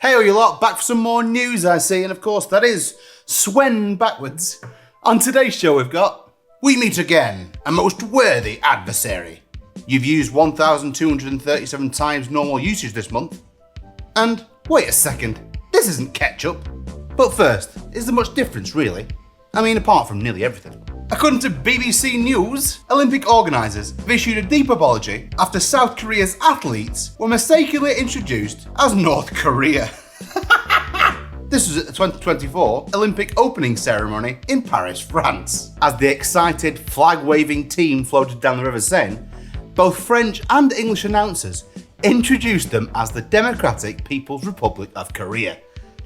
Hey, you lot, back for some more news, I see, and of course that is Swen backwards. On today's show we've got, we meet again, a most worthy adversary. You've used 1,237 times normal usage this month. And wait a second, this isn't ketchup. But first, is there much difference really? I mean, apart from nearly everything. According to BBC News, Olympic organisers have issued a deep apology after South Korea's athletes were mistakenly introduced as North Korea. This was at the 2024 Olympic opening ceremony in Paris, France. As the excited, flag-waving team floated down the River Seine, both French and English announcers introduced them as the Democratic People's Republic of Korea.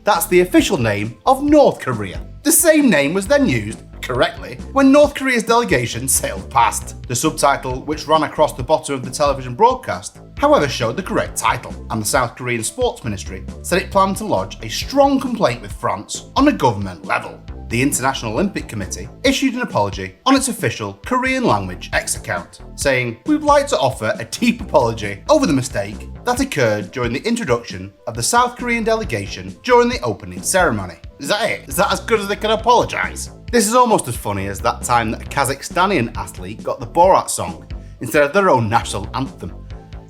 That's the official name of North Korea. The same name was then used, correctly, when North Korea's delegation sailed past. The subtitle, which ran across the bottom of the television broadcast, however showed the correct title, and the South Korean Sports Ministry said it planned to lodge a strong complaint with France on a government level. The International Olympic Committee issued an apology on its official Korean language X account, saying, "We'd like to offer a deep apology over the mistake that occurred during the introduction of the South Korean delegation during the opening ceremony." Is that it? Is that as good as they can apologise? This is almost as funny as that time that a Kazakhstani athlete got the Borat song instead of their own national anthem.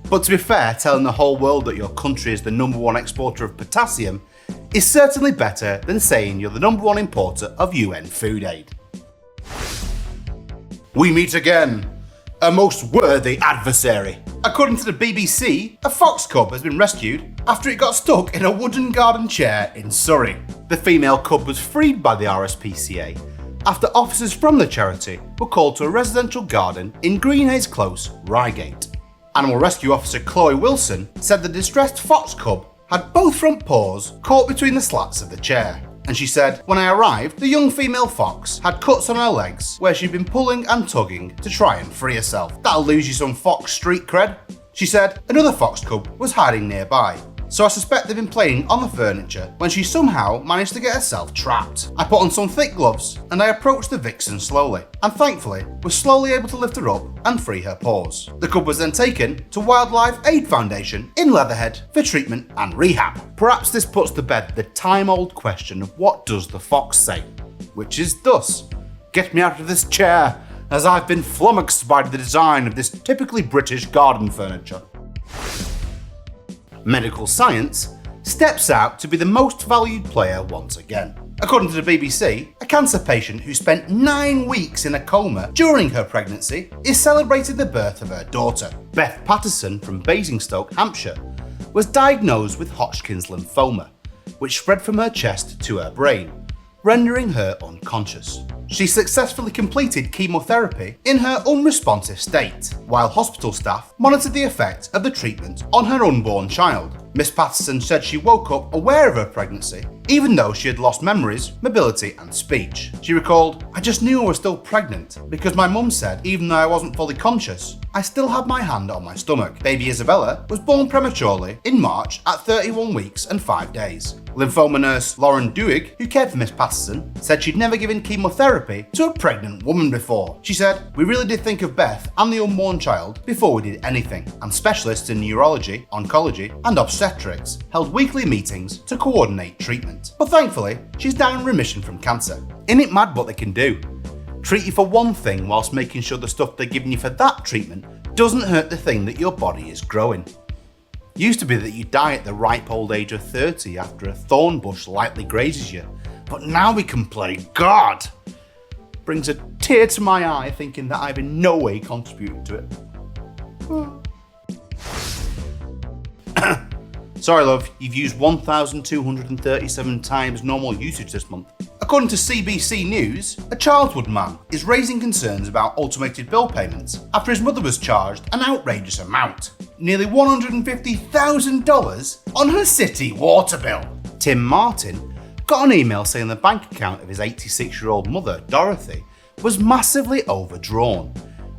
But to be fair, telling the whole world that your country is the #1 exporter of potassium is certainly better than saying you're the #1 importer of UN food aid. We meet again, a most worthy adversary. According to the BBC, a fox cub has been rescued after it got stuck in a wooden garden chair in Surrey. The female cub was freed by the RSPCA after officers from the charity were called to a residential garden in Greenhays Close, Reigate. Animal rescue officer Chloe Wilson said the distressed fox cub had both front paws caught between the slats of the chair. And she said, "When I arrived, the young female fox had cuts on her legs where she'd been pulling and tugging to try and free herself. That'll lose you some fox street cred." She said another fox cub was hiding nearby, so I suspect they've been playing on the furniture when she somehow managed to get herself trapped. I put on some thick gloves and I approached the vixen slowly, and thankfully was slowly able to lift her up and free her paws. The cub was then taken to Wildlife Aid Foundation in Leatherhead for treatment and rehab. Perhaps this puts to bed the time-old question of what does the fox say? Which is thus, "Get me out of this chair, as I've been flummoxed by the design of this typically British garden furniture." Medical science steps out to be the most valued player once again. According to the BBC, a cancer patient who spent 9 weeks in a coma during her pregnancy is celebrating the birth of her daughter. Beth Patterson from Basingstoke, Hampshire, was diagnosed with Hodgkin's lymphoma, which spread from her chest to her brain, rendering her unconscious. She successfully completed chemotherapy in her unresponsive state, while hospital staff monitored the effect of the treatment on her unborn child. Miss Patterson said she woke up aware of her pregnancy, even though she had lost memories, mobility and speech. She recalled, "I just knew I was still pregnant because my mum said even though I wasn't fully conscious, I still had my hand on my stomach." Baby Isabella was born prematurely in March at 31 weeks and 5 days. Lymphoma nurse Lauren Duig, who cared for Miss Patterson, said she'd never given chemotherapy to a pregnant woman before. She said, "We really did think of Beth and the unborn child before we did anything, and specialists in neurology, oncology and obstetrics held weekly meetings to coordinate treatment. But thankfully, she's now in remission from cancer." Isn't it mad what they can do? Treat you for one thing whilst making sure the stuff they're giving you for that treatment doesn't hurt the thing that your body is growing. Used to be that you die at the ripe old age of 30 after a thorn bush lightly grazes you, but now we can play God. Brings a tear to my eye thinking that I've in no way contributed to it. Sorry love, you've used 1,237 times normal usage this month. According to CBC News, a Childwood man is raising concerns about automated bill payments after his mother was charged an outrageous amount, nearly $150,000 on her city water bill. Tim Martin got an email saying the bank account of his 86-year-old mother, Dorothy, was massively overdrawn,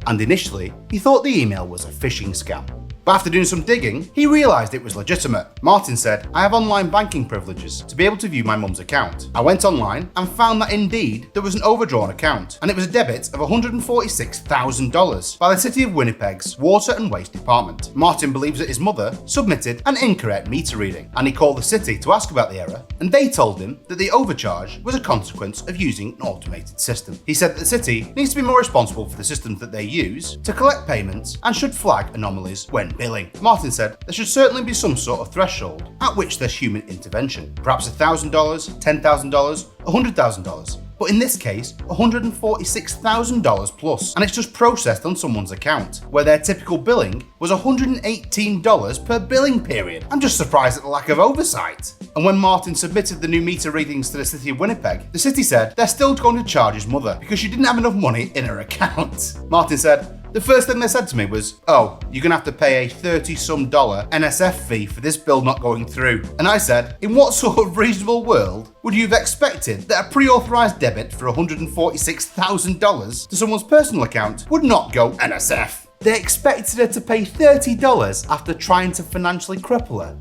and initially he thought the email was a phishing scam. But after doing some digging, he realised it was legitimate. Martin said, "I have online banking privileges to be able to view my mum's account. I went online and found that indeed there was an overdrawn account, and it was a debit of $146,000 by the City of Winnipeg's Water and Waste Department." Martin believes that his mother submitted an incorrect meter reading, and he called the city to ask about the error, and they told him that the overcharge was a consequence of using an automated system. He said that the city needs to be more responsible for the systems that they use to collect payments and should flag anomalies when billing. Martin said there should certainly be some sort of threshold at which there's human intervention, perhaps $1,000, $10,000, $100,000. But in this case, $146,000 plus, and it's just processed on someone's account, where their typical billing was $118 per billing period. I'm just surprised at the lack of oversight. And when Martin submitted the new meter readings to the City of Winnipeg, the city said they're still going to charge his mother because she didn't have enough money in her account. Martin said, "The first thing they said to me was, oh, you're going to have to pay a $30-some NSF fee for this bill not going through." And I said, in what sort of reasonable world would you have expected that a pre-authorised debit for $146,000 to someone's personal account would not go NSF? They expected her to pay $30 after trying to financially cripple her.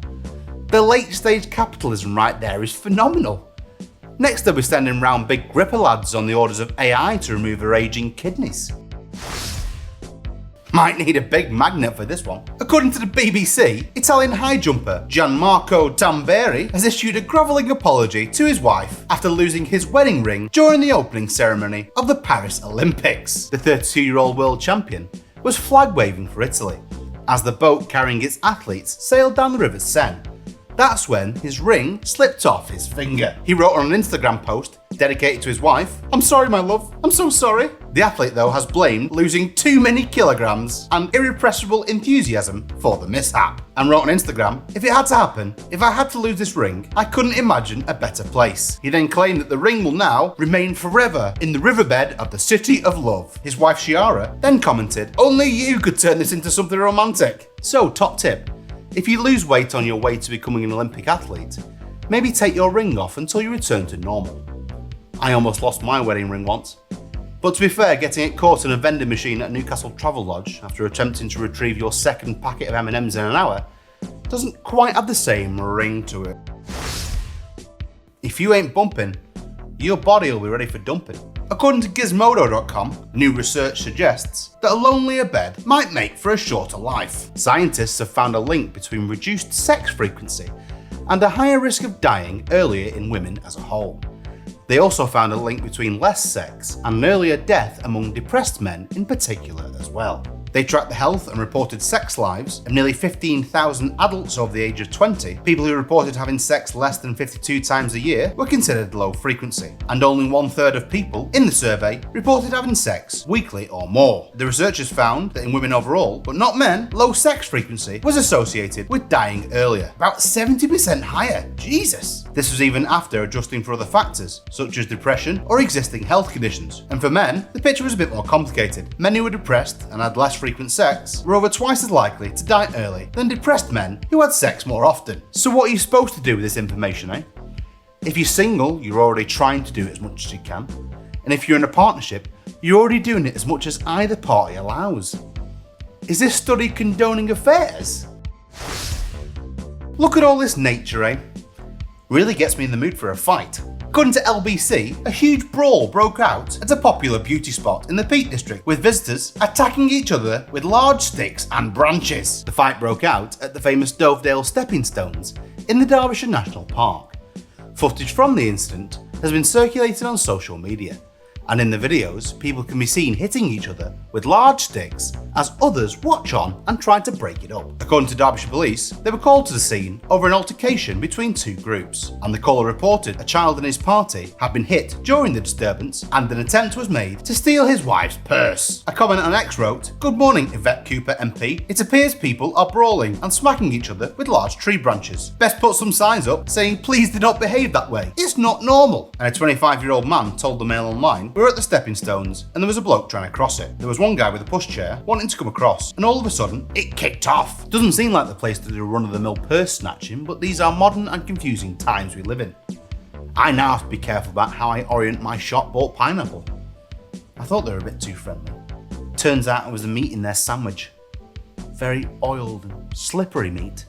The late-stage capitalism right there is phenomenal. Next they'll be sending round big gripper lads on the orders of AI to remove her ageing kidneys. Might need a big magnet for this one. According to the BBC, Italian high jumper Gianmarco Tamberi has issued a grovelling apology to his wife after losing his wedding ring during the opening ceremony of the Paris Olympics. The 32-year-old world champion was flag waving for Italy as the boat carrying its athletes sailed down the River Seine. That's when his ring slipped off his finger. He wrote on an Instagram post dedicated to his wife, "I'm sorry, my love, I'm so sorry." The athlete, though, has blamed losing too many kilograms and irrepressible enthusiasm for the mishap, and wrote on Instagram, "If it had to happen, if I had to lose this ring, I couldn't imagine a better place." He then claimed that the ring will now remain forever in the riverbed of the City of Love. His wife Chiara then commented, "Only you could turn this into something romantic." So, top tip. If you lose weight on your way to becoming an Olympic athlete, maybe take your ring off until you return to normal. I almost lost my wedding ring once. But to be fair, getting it caught in a vending machine at Newcastle Travel Lodge after attempting to retrieve your second packet of M&Ms in an hour doesn't quite have the same ring to it. If you ain't bumping, your body will be ready for dumping. According to Gizmodo.com, new research suggests that a lonelier bed might make for a shorter life. Scientists have found a link between reduced sex frequency and a higher risk of dying earlier in women as a whole. They also found a link between less sex and an earlier death among depressed men in particular as well. They tracked the health and reported sex lives of nearly 15,000 adults over the age of 20. People who reported having sex less than 52 times a year were considered low frequency, and only 1/3 of people in the survey reported having sex weekly or more. The researchers found that in women overall, but not men, low sex frequency was associated with dying earlier, about 70% higher. Jesus! This was even after adjusting for other factors, such as depression or existing health conditions. And for men, the picture was a bit more complicated. Men who were depressed and had less frequent sex were over twice as likely to die early than depressed men who had sex more often. So what are you supposed to do with this information, eh? If you're single, you're already trying to do it as much as you can. And if you're in a partnership, you're already doing it as much as either party allows. Is this study condoning affairs? Look at all this nature, eh? Really gets me in the mood for a fight. According to LBC, a huge brawl broke out at a popular beauty spot in the Peak District, with visitors attacking each other with large sticks and branches. The fight broke out at the famous Dovedale stepping stones in the Derbyshire National Park. Footage from the incident has been circulated on social media, and in the videos, people can be seen hitting each other with large sticks as others watch on and try to break it up. According to Derbyshire Police, they were called to the scene over an altercation between two groups, and the caller reported a child and his party had been hit during the disturbance and an attempt was made to steal his wife's purse. A comment on X wrote, "Good morning, Yvette Cooper MP. It appears people are brawling and smacking each other with large tree branches. Best put some signs up saying please do not behave that way. It's not normal." And a 25-year-old man told the Mail Online, "We were at the stepping stones and there was a bloke trying to cross it. There was one guy with a pushchair wanting to come across, and all of a sudden it kicked off. Doesn't seem like the place to do run-of-the-mill purse snatching, but these are modern and confusing times we live in. I now have to be careful about how I orient my shop-bought pineapple. I thought they were a bit too friendly. Turns out it was the meat in their sandwich. very oiled and slippery meat.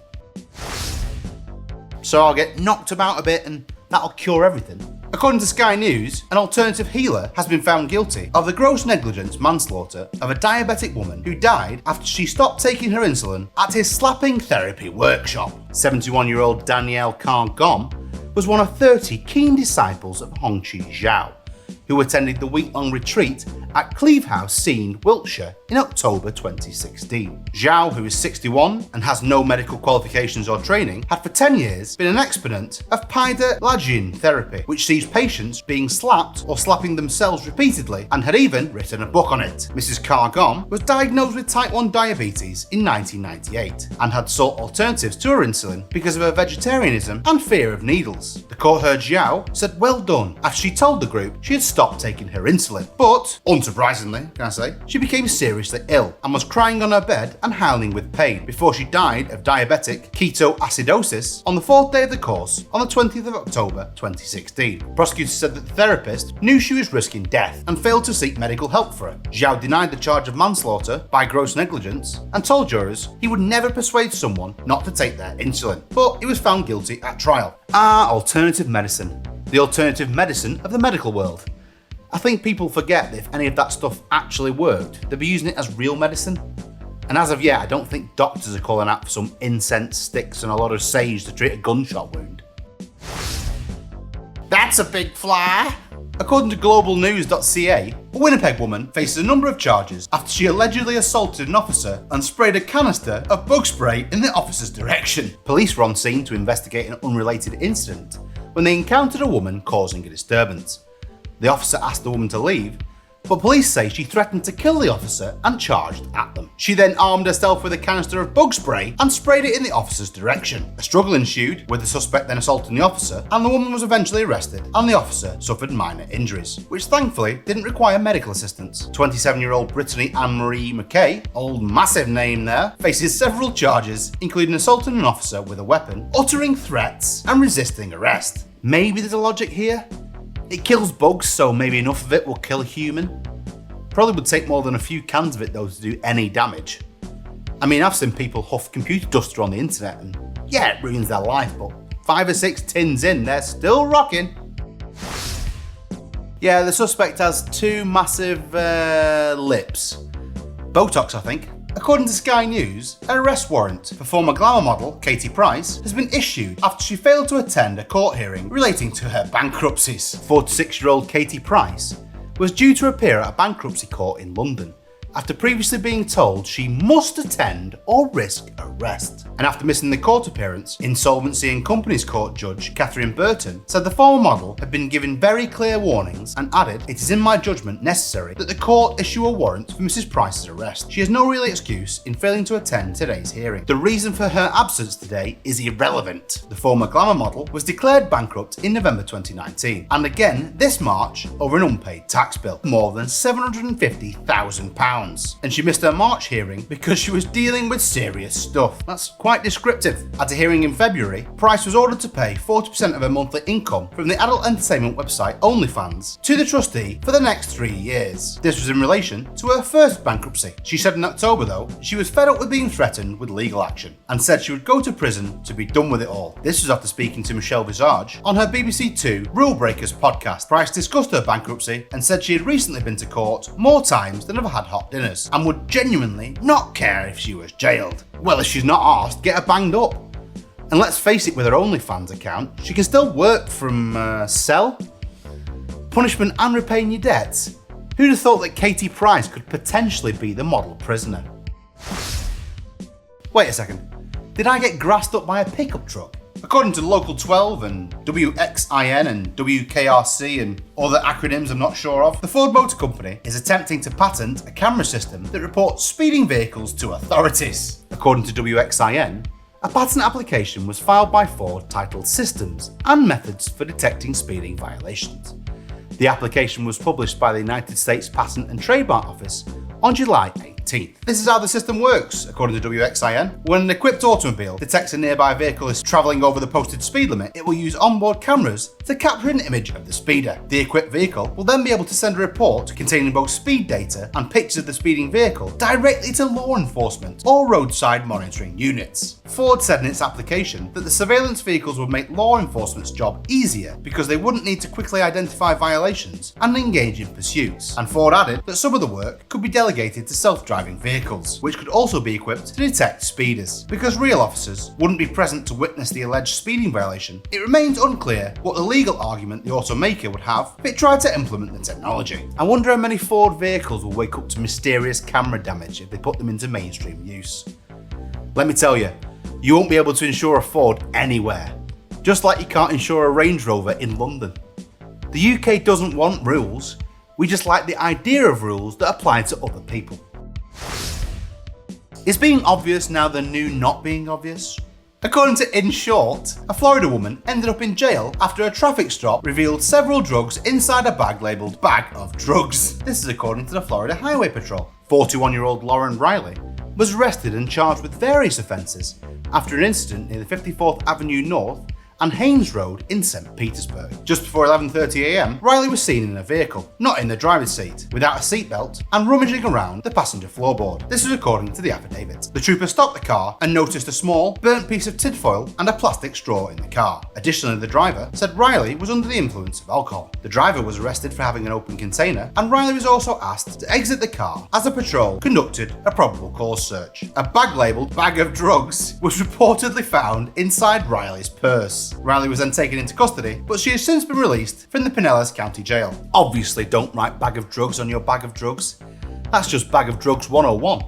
So I'll get knocked about a bit and that'll cure everything. According to Sky News, an alternative healer has been found guilty of the gross negligence manslaughter of a diabetic woman who died after she stopped taking her insulin at his slapping therapy workshop. 71-year-old Danielle Carr-Gom was one of 30 keen disciples of Hongqi Zhao, who attended the week-long retreat at Cleve House, Scene, Wiltshire in October 2016. Zhao, who is 61 and has no medical qualifications or training, had for 10 years been an exponent of Paida Lajin therapy, which sees patients being slapped or slapping themselves repeatedly, and had even written a book on it. Mrs. Carr-Gom was diagnosed with type 1 diabetes in 1998 and had sought alternatives to her insulin because of her vegetarianism and fear of needles. The court heard Zhao said well done after she told the group she had stopped taking her insulin, but unsurprisingly, can I say, she became seriously ill and was crying on her bed and howling with pain before she died of diabetic ketoacidosis on the 4th day of the course on the 20th of October 2016. Prosecutors said that the therapist knew she was risking death and failed to seek medical help for her. Zhao denied the charge of manslaughter by gross negligence and told jurors he would never persuade someone not to take their insulin, but he was found guilty at trial. Alternative medicine. The alternative medicine of the medical world. I think people forget that if any of that stuff actually worked, they'd be using it as real medicine. And as of yet, I don't think doctors are calling out for some incense sticks and a lot of sage to treat a gunshot wound. That's a big fly! According to globalnews.ca, a Winnipeg woman faces a number of charges after she allegedly assaulted an officer and sprayed a canister of bug spray in the officer's direction. Police were on scene to investigate an unrelated incident when they encountered a woman causing a disturbance. The officer asked the woman to leave, but police say she threatened to kill the officer and charged at them. She then armed herself with a canister of bug spray and sprayed it in the officer's direction. A struggle ensued, with the suspect then assaulting the officer, and the woman was eventually arrested and the officer suffered minor injuries, which thankfully didn't require medical assistance. 27-year-old Brittany Anne-Marie McKay, old massive name there, faces several charges, including assaulting an officer with a weapon, uttering threats, and resisting arrest. Maybe there's a logic here? It kills bugs, so maybe enough of it will kill a human. Probably would take more than a few cans of it though to do any damage. I mean, I've seen people huff computer duster on the internet and yeah, it ruins their life, but 5 or 6 tins in, they're still rocking. Yeah, the suspect has 2 massive lips. Botox, I think. According to Sky News, an arrest warrant for former glamour model Katie Price has been issued after she failed to attend a court hearing relating to her bankruptcies. 46-year-old Katie Price was due to appear at a bankruptcy court in London after previously being told she must attend or risk arrest. And after missing the court appearance, Insolvency and Companies Court Judge Catherine Burton said the former model had been given very clear warnings and added, "It is in my judgment necessary that the court issue a warrant for Mrs. Price's arrest. She has no real excuse in failing to attend today's hearing. The reason for her absence today is irrelevant." The former glamour model was declared bankrupt in November 2019 and again this March over an unpaid tax bill, more than £750,000. And she missed her March hearing because she was dealing with serious stuff. That's quite descriptive. At a hearing in February, Price was ordered to pay 40% of her monthly income from the adult entertainment website OnlyFans to the trustee for the next 3 years. This was in relation to her first bankruptcy. She said in October though, she was fed up with being threatened with legal action and said she would go to prison to be done with it all. This was after speaking to Michelle Visage on her BBC 2 Rule Breakers podcast. Price discussed her bankruptcy and said she had recently been to court more times than have had hot dinners and would genuinely not care if she was jailed. Well, if she's not arsed, get her banged up. And let's face it, with her OnlyFans account, she can still work from cell, punishment and repaying your debts. Who'd have thought that Katie Price could potentially be the model prisoner? Wait a second, did I get grassed up by a pickup truck? According to Local 12 and WXIN and WKRC and other acronyms I'm not sure of, the Ford Motor Company is attempting to patent a camera system that reports speeding vehicles to authorities. According to WXIN, a patent application was filed by Ford titled Systems and Methods for Detecting Speeding Violations. The application was published by the United States Patent and Trademark Office on July 18. 19th. This is how the system works, according to WXIN. When an equipped automobile detects a nearby vehicle is travelling over the posted speed limit, it will use onboard cameras to capture an image of the speeder. The equipped vehicle will then be able to send a report containing both speed data and pictures of the speeding vehicle directly to law enforcement or roadside monitoring units. Ford said in its application that the surveillance vehicles would make law enforcement's job easier because they wouldn't need to quickly identify violations and engage in pursuits. And Ford added that some of the work could be delegated to self-driving vehicles, which could also be equipped to detect speeders. Because real officers wouldn't be present to witness the alleged speeding violation, it remains unclear what the legal argument the automaker would have if it tried to implement the technology. I wonder how many Ford vehicles will wake up to mysterious camera damage if they put them into mainstream use. Let me tell you, you won't be able to insure a Ford anywhere, just like you can't insure a Range Rover in London. The UK doesn't want rules, we just like the idea of rules that apply to other people. Is being obvious now the new not being obvious? According to In Short, a Florida woman ended up in jail after a traffic stop revealed several drugs inside a bag labelled "bag of drugs." This is according to the Florida Highway Patrol. 41-year-old Lauren Riley was arrested and charged with various offences after an incident near the 54th Avenue North and Haynes Road in St. Petersburg. Just before 11:30 AM, Riley was seen in a vehicle, not in the driver's seat, without a seatbelt and rummaging around the passenger floorboard. This is according to the affidavit. The trooper stopped the car and noticed a small, burnt piece of tinfoil and a plastic straw in the car. Additionally, the driver said Riley was under the influence of alcohol. The driver was arrested for having an open container, and Riley was also asked to exit the car as the patrol conducted a probable cause search. A bag labelled "bag of drugs" was reportedly found inside Riley's purse. Riley was then taken into custody, but she has since been released from the Pinellas County Jail. Obviously, don't write "bag of drugs" on your bag of drugs. That's just bag of drugs 101.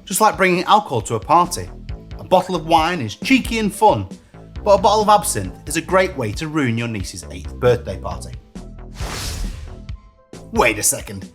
Just like bringing alcohol to a party. A bottle of wine is cheeky and fun, but a bottle of absinthe is a great way to ruin your niece's 8th birthday party. Wait a second,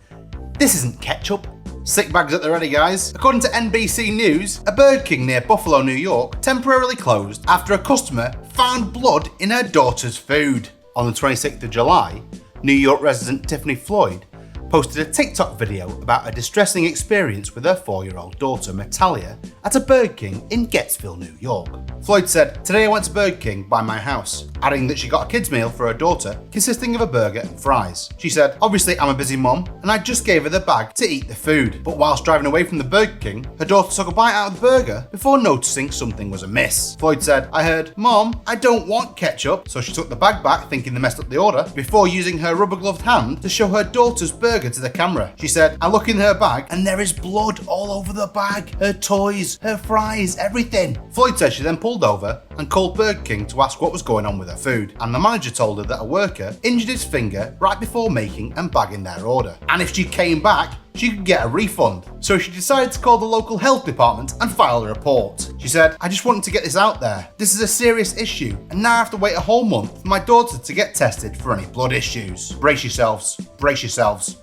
this isn't ketchup. Sick bags at the ready, guys. According to NBC News, a Burger King near Buffalo, New York, temporarily closed after a customer found blood in her daughter's food. On the 26th of July, New York resident Tiffany Floyd posted a TikTok video about a distressing experience with her 4-year-old daughter, Natalia, at a Burger King in Gettsville, New York. Floyd said, "Today I went to Burger King by my house," adding that she got a kid's meal for her daughter consisting of a burger and fries. She said, "Obviously I'm a busy mum and I just gave her the bag to eat the food, but whilst driving away from the Burger King, her daughter took a bite out of the burger before noticing something was amiss." Floyd said, "I heard, 'Mom, I don't want ketchup,' so she took the bag back thinking they messed up the order before using her rubber gloved hand to show her daughter's burger to the camera. She said, 'I look in her bag and there is blood all over the bag, her toys, her fries, everything.'" Floyd said she then pulled over and called Burger King to ask what was going on with her food, and the manager told her that a worker injured his finger right before making and bagging their order, and if she came back, she could get a refund. So she decided to call the local health department and file a report. She said, "I just wanted to get this out there. This is a serious issue, and now I have to wait a whole month for my daughter to get tested for any blood issues. Brace yourselves, brace yourselves."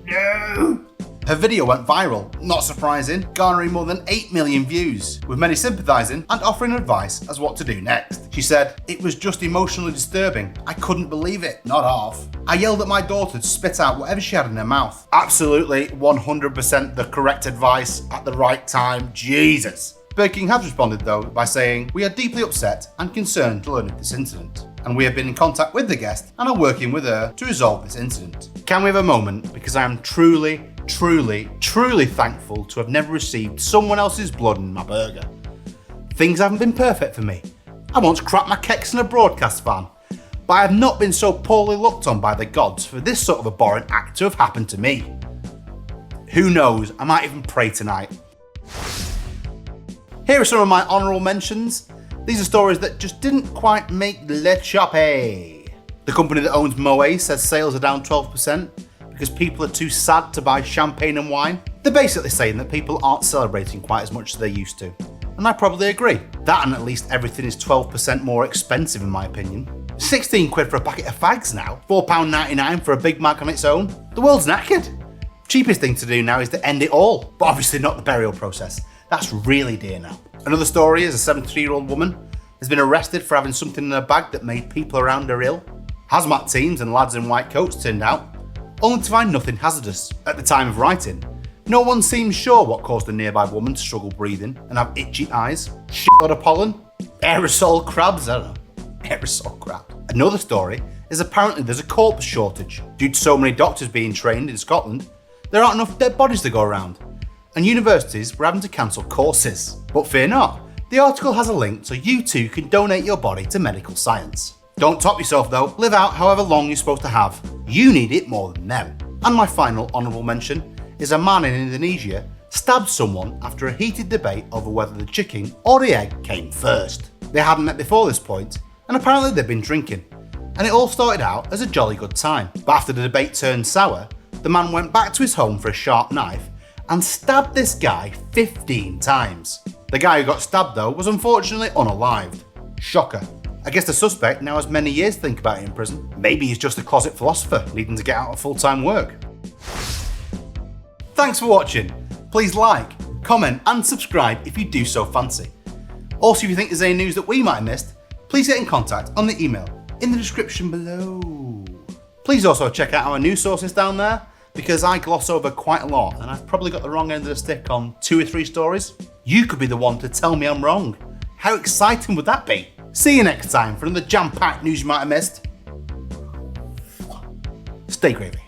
No. Her video went viral, not surprising, garnering more than 8 million views, with many sympathising and offering advice as what to do next. She said, "It was just emotionally disturbing. I couldn't believe it, not half. I yelled at my daughter to spit out whatever she had in her mouth." Absolutely 100% the correct advice at the right time, Jesus. Burger King has responded though by saying, "We are deeply upset and concerned to learn of this incident, and we have been in contact with the guest and are working with her to resolve this incident. Can we have a moment, because I am truly thankful to have never received someone else's blood in my burger. Things haven't been perfect for me. I once cracked my keks in a broadcast van, but I have not been so poorly looked on by the gods for this sort of abhorrent act to have happened to me. Who knows, I might even pray tonight." Here are some of my honourable mentions. These are stories that just didn't quite make the choppy. The company that owns Moët says sales are down 12% because people are too sad to buy champagne and wine. They're basically saying that people aren't celebrating quite as much as they used to. And I probably agree. That and at least everything is 12% more expensive in my opinion. 16 quid for a packet of fags now. £4.99 for a Big Mac on its own. The world's knackered. Cheapest thing to do now is to end it all. But obviously not the burial process. That's really dear now. Another story is a 73-year-old woman has been arrested for having something in her bag that made people around her ill. Hazmat teams and lads in white coats turned out, only to find nothing hazardous. At the time of writing, No one seems sure what caused a nearby woman to struggle breathing and have itchy eyes. Shitload of pollen? Aerosol crabs? I don't know. Aerosol crab. Another story is apparently there's a corpse shortage. Due to so many doctors being trained in Scotland, there aren't enough dead bodies to go around, and universities were having to cancel courses. But fear not, the article has a link so you too can donate your body to medical science. Don't top yourself though, live out however long you're supposed to have. You need it more than them. And my final honourable mention is a man in Indonesia stabbed someone after a heated debate over whether the chicken or the egg came first. They hadn't met before this point, and apparently they'd been drinking, and it all started out as a jolly good time. But after the debate turned sour, the man went back to his home for a sharp knife and stabbed this guy 15 times. The guy who got stabbed though was unfortunately unalived. Shocker. I guess the suspect now has many years to think about it in prison. Maybe he's just a closet philosopher needing to get out of full-time work. Thanks for watching. Please like, comment and subscribe if you do so fancy. Also, if you think there's any news that we might have missed, please get in contact on the email in the description below. Please also check out our news sources down there, because I gloss over quite a lot and I've probably got the wrong end of the stick on 2 or 3 stories. You could be the one to tell me I'm wrong. How exciting would that be? See you next time for another jam-packed news you might have missed. Stay gravy.